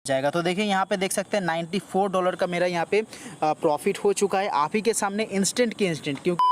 जाएगा। तो देखिए यहाँ पे देख सकते हैं $94 का मेरा यहाँ पे प्रॉफिट हो चुका है आप ही के सामने इंस्टेंट की इंस्टेंट। क्योंकि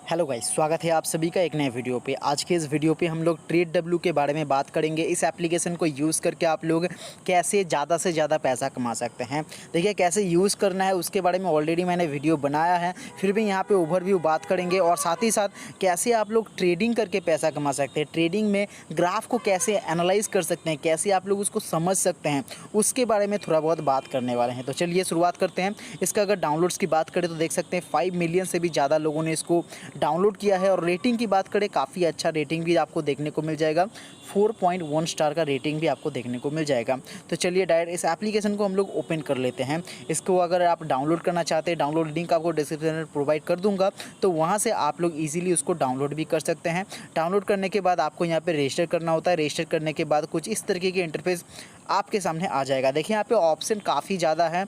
हेलो गाइस, स्वागत है आप सभी का एक नए वीडियो पे। आज के इस वीडियो पे हम लोग TradeW के बारे में बात करेंगे। इस एप्लीकेशन को यूज़ करके आप लोग कैसे ज़्यादा से ज़्यादा पैसा कमा सकते हैं। देखिए कैसे यूज़ करना है उसके बारे में ऑलरेडी मैंने वीडियो बनाया है, फिर भी यहाँ पे ओवरव्यू बात करेंगे और साथ ही साथ कैसे आप लोग ट्रेडिंग करके पैसा कमा सकते हैं, ट्रेडिंग में ग्राफ को कैसे एनालाइज कर सकते हैं, कैसे आप लोग उसको समझ सकते हैं, उसके बारे में थोड़ा बहुत बात करने वाले हैं। तो चलिए शुरुआत करते हैं। इसका अगर डाउनलोड्स की बात करें तो देख सकते हैं 5 मिलियन से भी ज़्यादा लोगों ने इसको डाउनलोड किया है। और रेटिंग की बात करें, काफ़ी अच्छा रेटिंग भी आपको देखने को मिल जाएगा। 4.1 स्टार का रेटिंग भी आपको देखने को मिल जाएगा। तो चलिए डायरेक्ट इस एप्लीकेशन को हम लोग ओपन कर लेते हैं। इसको अगर आप डाउनलोड करना चाहते हैं, डाउनलोड लिंक आपको डिस्क्रिप्शन में प्रोवाइड कर दूंगा, तो वहाँ से आप लोग ईजिली उसको डाउनलोड भी कर सकते हैं। डाउनलोड करने के बाद आपको यहाँ पर रजिस्टर करना होता है। रजिस्टर करने के बाद कुछ इस तरीके के इंटरफेस आपके सामने आ जाएगा। देखिए यहाँ पे ऑप्शन काफ़ी ज़्यादा है।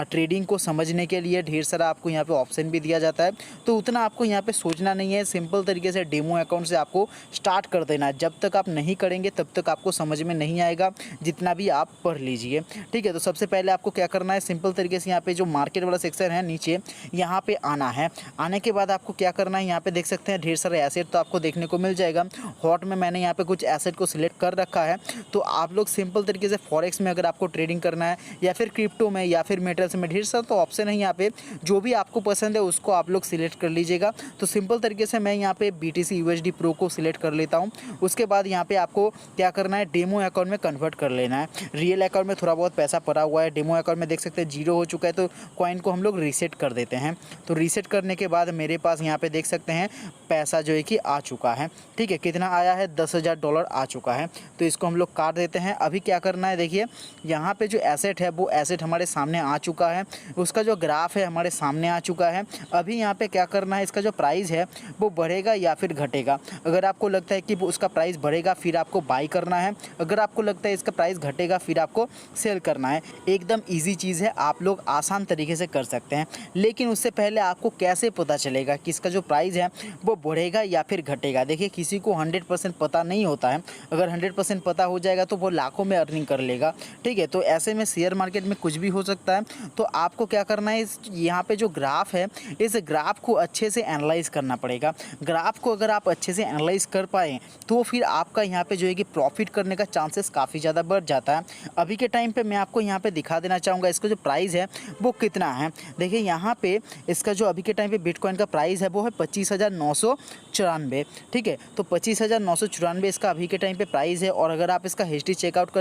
ट्रेडिंग को समझने के लिए ढेर सारा आपको यहाँ पे ऑप्शन भी दिया जाता है, तो उतना आपको यहाँ पे सोचना नहीं है। सिंपल तरीके से डेमो अकाउंट से आपको स्टार्ट कर देना है। जब तक आप नहीं करेंगे तब तक आपको समझ में नहीं आएगा, जितना भी आप पढ़ लीजिए, ठीक है। तो सबसे पहले आपको क्या करना है, सिंपल तरीके से यहाँ पे जो मार्केट वाला सेक्शन है नीचे, यहाँ पे आना है। आने के बाद आपको क्या करना है, यहाँ पे देख सकते हैं ढेर सारे एसेट तो आपको देखने को मिल जाएगा। हॉट में मैंने यहाँ पे कुछ एसेट को सिलेक्ट कर रखा है। तो आप लोग सिंपल तरीके से फॉरेक्स में अगर आपको ट्रेडिंग करना है, या फिर क्रिप्टो में, या फिर मेटल्स में, ढेर सारा तो ऑप्शन है यहाँ पे। जो भी आपको पसंद है उसको आप लोग सिलेक्ट कर लीजिएगा। तो सिंपल तरीके से मैं यहाँ पे BTC USD प्रो को सिलेक्ट कर लेता हूँ। उसके बाद यहाँ पे आपको क्या करना है, डेमो अकाउंट में कन्वर्ट कर लेना है। रियल अकाउंट में थोड़ा बहुत पैसा पड़ा हुआ है, डेमो अकाउंट में देख सकते हैं 0 हो चुका है। तो कॉइन को हम लोग रीसेट कर देते हैं। तो रीसेट करने के बाद मेरे पास यहाँ पे देख सकते हैं पैसा जो है कि आ चुका है, ठीक है। कितना आया है, $10,000 आ चुका है। तो इसको हम लोग काट देते हैं। अभी क्या करना है, देखिए यहाँ पे जो एसेट है वो एसेट हमारे सामने आ चुका है। उसका जो ग्राफ है हमारे सामने आ चुका है। अभी यहाँ पे क्या करना है, इसका जो प्राइस है वो बढ़ेगा या फिर घटेगा। अगर आपको लगता है कि उसका प्राइस बढ़ेगा फिर आपको बाई करना है, अगर आपको लगता है इसका प्राइस घटेगा फिर आपको सेल करना है। एकदम ईजी चीज़ है, आप लोग आसान तरीके से कर सकते हैं। लेकिन उससे पहले आपको कैसे पता चलेगा कि इसका जो प्राइस है वो बढ़ेगा या फिर घटेगा। देखिए किसी को 100% पता नहीं होता है। अगर 100% पता हो जाएगा तो वो लाखों में अर्निंग कर लेगा, ठीक है। तो ऐसे में शेयर मार्केट में कुछ भी हो सकता है। तो आपको क्या करना है, यहाँ पे जो ग्राफ है इस ग्राफ को अच्छे से एनालाइज करना पड़ेगा। ग्राफ को अगर आप अच्छे से एनालाइज कर पाएँ तो फिर आपका यहाँ पे जो है कि प्रॉफिट करने का चांसेस काफ़ी ज़्यादा बढ़ जाता है। अभी के टाइम पे मैं आपको यहाँ पे दिखा देना चाहूँगा इसका जो प्राइस है वो कितना है। देखिए यहाँ पे इसका जो अभी के टाइम पे बिटकॉइन का प्राइस है वो है 25,994, ठीक है। तो 25,994 इसका अभी के टाइम पे प्राइस है। और अगर आप इसका हिस्ट्री चेकआउट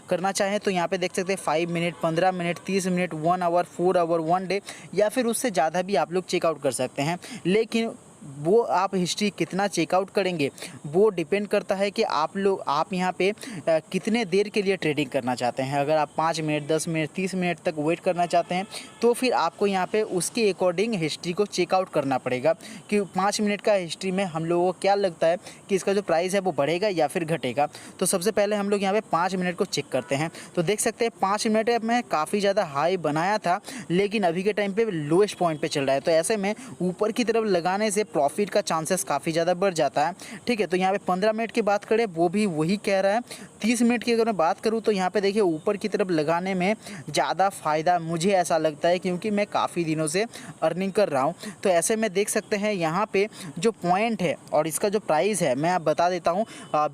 करना चाहें तो यहाँ पे देख सकते हैं 5 minute, 15 minute, 30 minute, 1 hour, 4 hour, 1 day, या फिर उससे ज़्यादा भी आप लोग चेकआउट कर सकते हैं। लेकिन वो आप हिस्ट्री कितना चेकआउट करेंगे वो डिपेंड करता है कि आप यहाँ पे कितने देर के लिए ट्रेडिंग करना चाहते हैं। अगर आप 5 मिनट, 10 मिनट, 30 मिनट तक वेट करना चाहते हैं तो फिर आपको यहाँ पे उसके अकॉर्डिंग हिस्ट्री को चेकआउट करना पड़ेगा कि 5 मिनट का हिस्ट्री में हम लोगों को क्या लगता है कि इसका जो प्राइस है वो बढ़ेगा या फिर घटेगा। तो सबसे पहले हम लोग यहाँ पे 5 मिनट को चेक करते हैं। तो देख सकते हैं 5 मिनट में काफ़ी ज़्यादा हाई बनाया था, लेकिन अभी के टाइम पर लोएस्ट पॉइंट पर चल रहा है। तो ऐसे में ऊपर की तरफ लगाने से प्रॉफिट का चांसेस काफ़ी ज़्यादा बढ़ जाता है, ठीक है। तो यहाँ पे 15 मिनट की बात करें वो भी वही कह रहा है। 30 मिनट की अगर मैं बात करूँ तो यहाँ पे देखिए ऊपर की तरफ लगाने में ज़्यादा फ़ायदा मुझे ऐसा लगता है, क्योंकि मैं काफ़ी दिनों से अर्निंग कर रहा हूँ। तो ऐसे में देख सकते हैं यहाँ पे जो पॉइंट है और इसका जो प्राइस है मैं आप बता देता हूँ।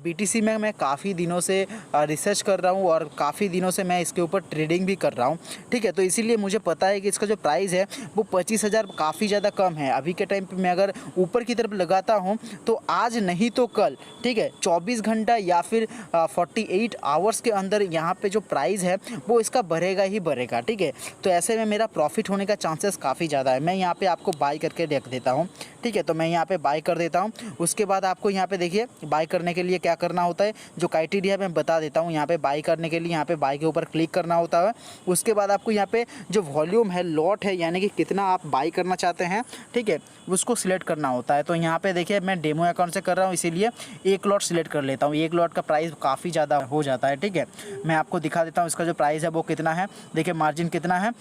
BTC में मैं काफ़ी दिनों से रिसर्च कर रहा हूँ और काफ़ी दिनों से मैं इसके ऊपर ट्रेडिंग भी कर रहा हूँ, ठीक है। तो इसीलिए मुझे पता है कि इसका जो प्राइस है वो 25,000 काफ़ी ज़्यादा कम है। अभी के टाइम पर मैं अगर ऊपर की तरफ लगाता हूँ तो आज नहीं तो कल, ठीक है, 24 घंटा या फिर 48 आवर्स के अंदर यहाँ पे जो प्राइस है वो इसका बढ़ेगा ही बढ़ेगा, ठीक है। तो ऐसे में मेरा प्रॉफिट होने का चांसेस काफ़ी ज़्यादा है। मैं यहाँ पे आपको बाई करके रख देता हूँ, ठीक है। तो मैं यहाँ पे बाई कर देता हूँ। उसके बाद आपको यहाँ पे देखिए बाई करने के लिए क्या करना होता है, जो क्राइटेरिया मैं बता देता हूँ। यहाँ पे बाई करने के लिए यहाँ पे बाई के ऊपर क्लिक करना होता है। उसके बाद आपको यहाँ पे जो वॉल्यूम है, लॉट है, यानी कि कितना आप बाई करना चाहते हैं, ठीक है, उसको सिलेक्ट करना होता है। तो यहाँ पे देखिए मैं डेमो अकाउंट से कर रहा हूँ, इसीलिए एक लॉट सिलेक्ट कर लेता हूँ। एक लॉट का प्राइस काफ़ी ज़्यादा हो जाता है, ठीक है। मैं आपको दिखा देता हूँ इसका जो प्राइस है वो कितना है। देखिए मार्जिन कितना है,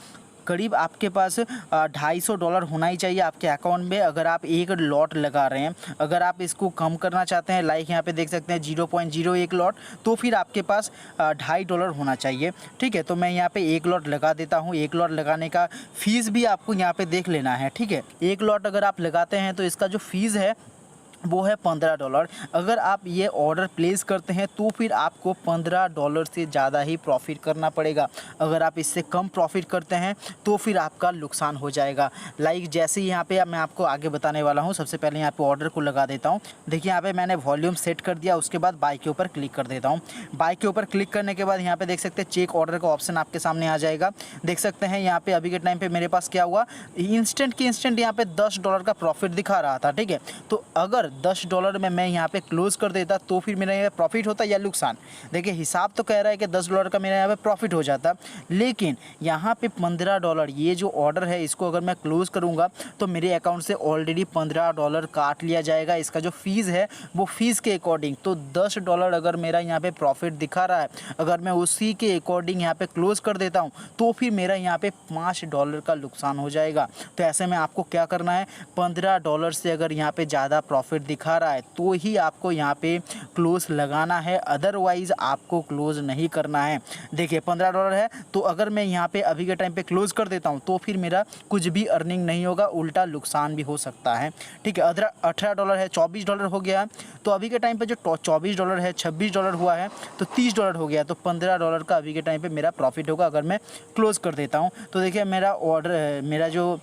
करीब आपके पास $250 होना ही चाहिए आपके अकाउंट में अगर आप एक लॉट लगा रहे हैं। अगर आप इसको कम करना चाहते हैं, लाइक यहाँ पे देख सकते हैं 0.01 लॉट, तो फिर आपके पास $2.5 होना चाहिए। ठीक है, तो मैं यहाँ पे एक लॉट लगा देता हूँ। एक लॉट लगाने का फ़ीस भी आपको यहाँ पे देख लेना है। ठीक है, एक लॉट अगर आप लगाते हैं तो इसका जो फ़ीस है वो है $15। अगर आप ये ऑर्डर प्लेस करते हैं तो फिर आपको $15 से ज़्यादा ही प्रॉफिट करना पड़ेगा। अगर आप इससे कम प्रॉफिट करते हैं तो फिर आपका नुकसान हो जाएगा। लाइक जैसे ही यहाँ पे मैं आपको आगे बताने वाला हूँ। सबसे पहले यहाँ पे ऑर्डर को लगा देता हूँ। देखिए यहाँ पे मैंने वॉल्यूम सेट कर दिया, उसके बाद बाय के ऊपर क्लिक कर देता हूँ। बाय के ऊपर क्लिक करने के बाद यहाँ पे देख सकते हैं चेक ऑर्डर का ऑप्शन आपके सामने आ जाएगा। देख सकते हैं यहाँ पे अभी के टाइम पे मेरे पास क्या हुआ, इंस्टेंट की इंस्टेंट यहाँ पे $10 का प्रॉफिट दिखा रहा था। ठीक है, तो अगर $10 में मैं यहाँ पे क्लोज़ कर देता तो फिर मेरा यहाँ प्रॉफिट होता या नुकसान। देखिए हिसाब तो कह रहा है कि $10 का मेरा यहाँ पे प्रॉफिट हो जाता, लेकिन यहाँ पे $15 ये जो ऑर्डर है इसको अगर मैं क्लोज़ करूँगा तो मेरे अकाउंट से ऑलरेडी $15 काट लिया जाएगा। इसका जो फ़ीस है वो फ़ीस के अकॉर्डिंग, तो $10 अगर मेरा यहाँ पे प्रॉफिट दिखा रहा है, अगर मैं उसी के अकॉर्डिंग यहाँ पे क्लोज़ कर देता हूँ तो फिर मेरा यहाँ पे $5 का नुकसान हो जाएगा। तो ऐसे में आपको क्या करना है, $15 से अगर यहाँ पे ज़्यादा प्रॉफिट दिखा रहा है तो ही आपको यहाँ पे क्लोज लगाना है, अदरवाइज़ आपको क्लोज नहीं करना है। देखिए $15 है, तो अगर मैं यहाँ पे अभी के टाइम पे क्लोज कर देता हूँ तो फिर मेरा कुछ भी अर्निंग नहीं होगा, उल्टा नुकसान भी हो सकता है। ठीक है, $18 है, $24 हो गया। तो अभी के टाइम पे जो $24 है, $26 हुआ है, तो $30 हो गया। तो $15 का अभी के टाइम पे मेरा प्रॉफिट होगा अगर मैं क्लोज़ कर देता हूँ। तो देखिए मेरा जो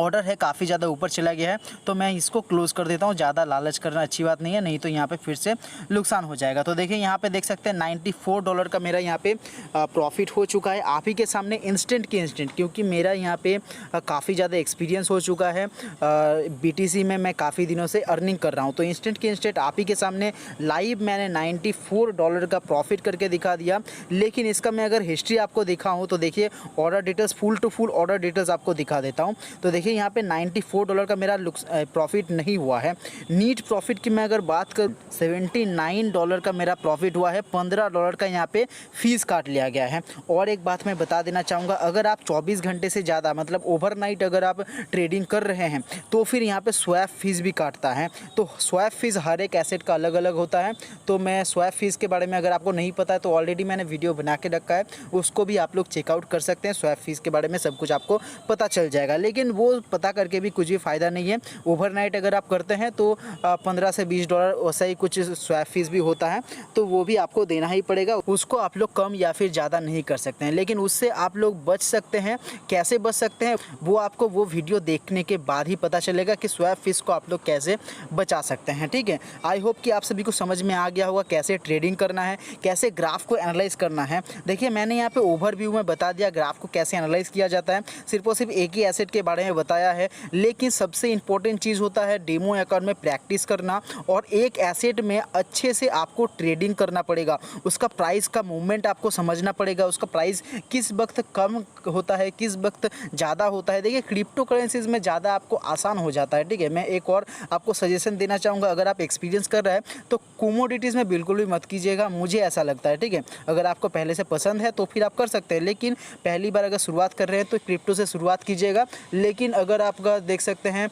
ऑर्डर है काफ़ी ज़्यादा ऊपर चला गया है, तो मैं इसको क्लोज़ कर देता हूँ। ज़्यादा लालच करना अच्छी बात नहीं है, नहीं तो यहाँ पे फिर से नुकसान हो जाएगा। तो देखिए यहाँ पे देख सकते हैं $94 का मेरा यहाँ पे प्रॉफिट हो चुका है आप ही के सामने, इंस्टेंट के इंस्टेंट, क्योंकि मेरा यहाँ पे काफ़ी ज़्यादा एक्सपीरियंस हो चुका है। BTC में मैं काफ़ी दिनों से अर्निंग कर रहा हूँ, तो इंस्टेंट के इंस्टेंट आप ही के सामने लाइव मैंने $94 का प्रॉफिट करके दिखा दिया। लेकिन इसका मैं अगर हिस्ट्री आपको दिखाऊँ तो देखिए order details, full to full order details आपको दिखा देता हूँ। तो देखिए यहाँ पे $94 का मेरा प्रॉफिट नहीं हुआ है। नीट प्रॉफिट की मैं अगर बात कर, $79 का मेरा प्रॉफिट हुआ है। $15 का यहाँ पे फीस काट लिया गया है। और एक बात मैं बता देना चाहूँगा, अगर आप 24 घंटे से ज़्यादा मतलब ओवरनाइट अगर आप ट्रेडिंग कर रहे हैं तो फिर यहाँ पे स्वैप फीस भी काटता है। तो स्वैप फीस हर एक एसेट का अलग अलग होता है। तो मैं स्वैप फीस के बारे में अगर आपको नहीं पता है तो ऑलरेडी मैंने वीडियो बना के रखा है, उसको भी आप लोग चेकआउट कर सकते हैं। स्वैप फीस के बारे में सब कुछ आपको पता चल जाएगा, लेकिन वो पता करके भी कुछ भी फ़ायदा नहीं है। ओवरनाइट अगर आप करते हैं तो $15 से $20 वैसा ही कुछ स्वैप फीस भी होता है, तो वो भी आपको देना ही पड़ेगा। उसको आप लोग कम या फिर ज़्यादा नहीं कर सकते हैं, लेकिन उससे आप लोग बच सकते हैं। कैसे बच सकते हैं वो आपको वो वीडियो देखने के बाद ही पता चलेगा कि स्वैप फीस को आप लोग कैसे बचा सकते हैं। ठीक है, आई होप कि आप सभी को समझ में आ गया होगा कैसे ट्रेडिंग करना है, कैसे ग्राफ को एनालाइज करना है। देखिए मैंने यहाँ पे ओवरव्यू में बता दिया ग्राफ को कैसे एनालाइज किया जाता है, सिर्फ और सिर्फ एक ही एसेट के बारे में बताया है। लेकिन सबसे इंपॉर्टेंट चीज़ होता है डेमो अकाउंट में प्रैक्टिस करना, और एक एसेट में अच्छे से आपको ट्रेडिंग करना पड़ेगा। उसका प्राइस का मूवमेंट आपको समझना पड़ेगा, उसका प्राइस किस वक्त कम होता है, किस वक्त ज़्यादा होता है। देखिए क्रिप्टो करेंसीज में ज़्यादा आपको आसान हो जाता है। ठीक है, मैं एक और आपको सजेशन देना चाहूँगा, अगर आप एक्सपीरियंस कर रहे हैं तो कमोडिटीज़ में बिल्कुल भी मत कीजिएगा, मुझे ऐसा लगता है। ठीक है, अगर आपको पहले से पसंद है तो फिर आप कर सकते हैं, लेकिन पहली बार अगर शुरुआत कर रहे हैं तो क्रिप्टो से शुरुआत कीजिएगा। लेकिन अगर आपका देख सकते हैं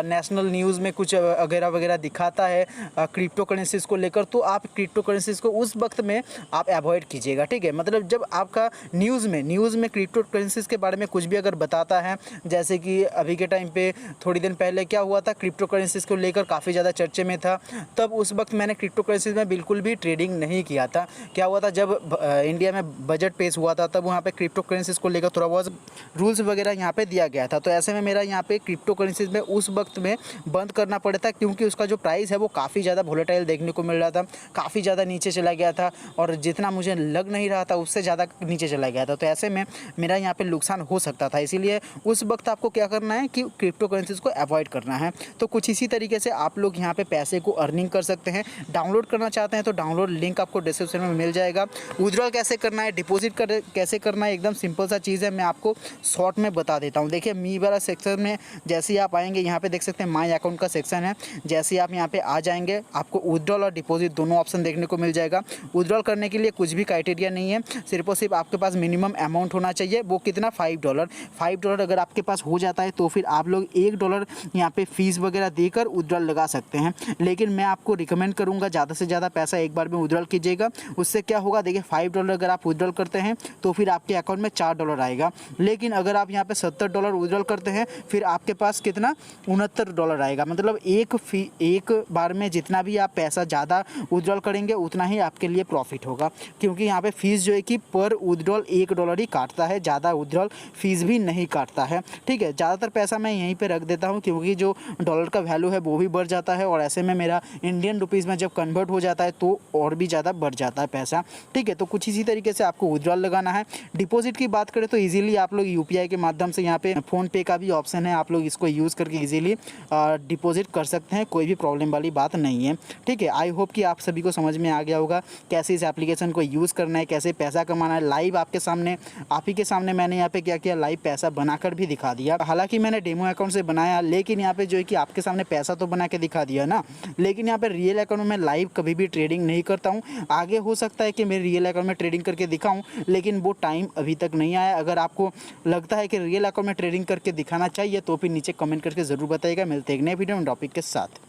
नेशनल न्यूज़ में कुछ वगैरह वगैरह दिखाता है क्रिप्टो करेंसीज़ को लेकर, तो आप क्रिप्टो करेंसीज़ को उस वक्त में आप अवॉइड कीजिएगा। ठीक है, मतलब जब आपका न्यूज़ में क्रिप्टो करेंसीज़ के बारे में कुछ भी अगर बताता है, जैसे कि अभी के टाइम पे थोड़ी दिन पहले क्या हुआ था, क्रिप्टो करेंसीज़ को लेकर काफ़ी ज़्यादा चर्चे में था, तब उस वक्त मैंने क्रिप्टो करेंसीज़ में बिल्कुल भी ट्रेडिंग नहीं किया था। क्या हुआ था, जब इंडिया में बजट पेश हुआ था तब वहाँ पे क्रिप्टो करेंसीज़ को लेकर थोड़ा बहुत रूल्स वगैरह यहाँ पे दिया गया था। तो ऐसे में मेरा यहाँ पे क्रिप्टो करेंसीज़ में उस वक्त में बंद करना पड़ा था, क्योंकि उसका जो प्राइस है वो काफ़ी ज़्यादा वोलेटाइल देखने को मिल रहा था, काफ़ी ज़्यादा नीचे चला गया था, और जितना मुझे लग नहीं रहा था उससे ज़्यादा नीचे चला गया था। तो ऐसे में मेरा यहाँ पे नुकसान हो सकता था, इसीलिए उस वक्त आपको क्या करना है कि क्रिप्टो करेंसीज़ को अवॉइड करना है। तो कुछ इसी तरीके से आप लोग यहाँ पे पैसे को अर्निंग कर सकते हैं। डाउनलोड करना चाहते हैं तो डाउनलोड लिंक आपको डिस्क्रिप्शन में मिल जाएगा। विड्रॉल कैसे करना है, डिपॉजिट कैसे करना है, एकदम सिंपल सा चीज़ है, मैं आपको शॉर्ट में बता देता हूँ। देखिए मी वाला सेक्शन में जैसे ही आप आएंगे यहाँ पे देख सकते हैं माय अकाउंट का सेक्शन है। जैसे ही आप यहाँ पे आ जाएंगे आपको विथड्रॉल और डिपॉजिट दोनों ऑप्शन देखने को मिल जाएगा। विथड्रॉल करने के लिए कुछ भी क्राइटेरिया नहीं है, सिर्फ और सिर्फ आपके पास मिनिमम अमाउंट होना चाहिए। वो कितना, $5 अगर आपके पास हो जाता है तो फिर आप लोग $1 यहाँ पे फीस वगैरह देकर विथड्रॉल लगा सकते हैं। लेकिन मैं आपको रिकमेंड करूँगा ज़्यादा से ज़्यादा पैसा एक बार में विथड्रॉल कीजिएगा। उससे क्या होगा, देखिए $5 अगर आप विथड्रॉल करते हैं तो फिर आपके अकाउंट में $4 आएगा। लेकिन अगर आप यहाँ पे $70 विथड्रॉल करते हैं फिर आपके पास कितना, $69 आएगा। मतलब एक बार में जितना भी आप पैसा ज़्यादा विथड्रॉल करेंगे उतना ही आपके लिए प्रॉफिट होगा, क्योंकि यहाँ पे फीस जो है कि पर विथड्रॉल $1 ही काटता है, ज़्यादा विथड्रॉल फीस भी नहीं काटता है। ठीक है, ज़्यादातर पैसा मैं यहीं पे रख देता हूँ क्योंकि जो डॉलर का वैल्यू है वो भी बढ़ जाता है और ऐसे में मेरा इंडियन रुपीज़ में जब कन्वर्ट हो जाता है तो और भी ज़्यादा बढ़ जाता है पैसा। ठीक है, तो कुछ इसी तरीके से आपको विथड्रॉल लगाना है। डिपॉजिट की बात करें तो ईजिली आप लोग UPI के माध्यम से, यहाँ पे फ़ोनपे का भी ऑप्शन है, आप लोग इसको यूज़ करके ईजिली डिपॉजिट कर सकते हैं, कोई भी प्रॉब्लम वाली बात नहीं है। ठीक है, आई होप कि आप सभी को समझ में आ गया होगा कैसे इस एप्लीकेशन को यूज़ करना है, कैसे पैसा कमाना है। लाइव आपके सामने, आप ही के सामने मैंने यहाँ पे क्या किया, लाइव पैसा बनाकर भी दिखा दिया। हालांकि मैंने डेमो अकाउंट से बनाया, लेकिन यहाँ पे जो है कि आपके सामने पैसा तो बना के दिखा दिया ना, लेकिन यहाँ पे रियल अकाउंट में लाइव कभी भी ट्रेडिंग नहीं करता हूँ। आगे हो सकता है कि मैं रियल अकाउंट में ट्रेडिंग करके दिखाऊँ, लेकिन वो टाइम अभी तक नहीं आया। अगर आपको लगता है कि रियल अकाउंट में ट्रेडिंग करके दिखाना चाहिए तो फिर नीचे कमेंट करके ज़रूर बताइएगा। मिलते हैं एक नए वीडियो में टॉपिक के साथ।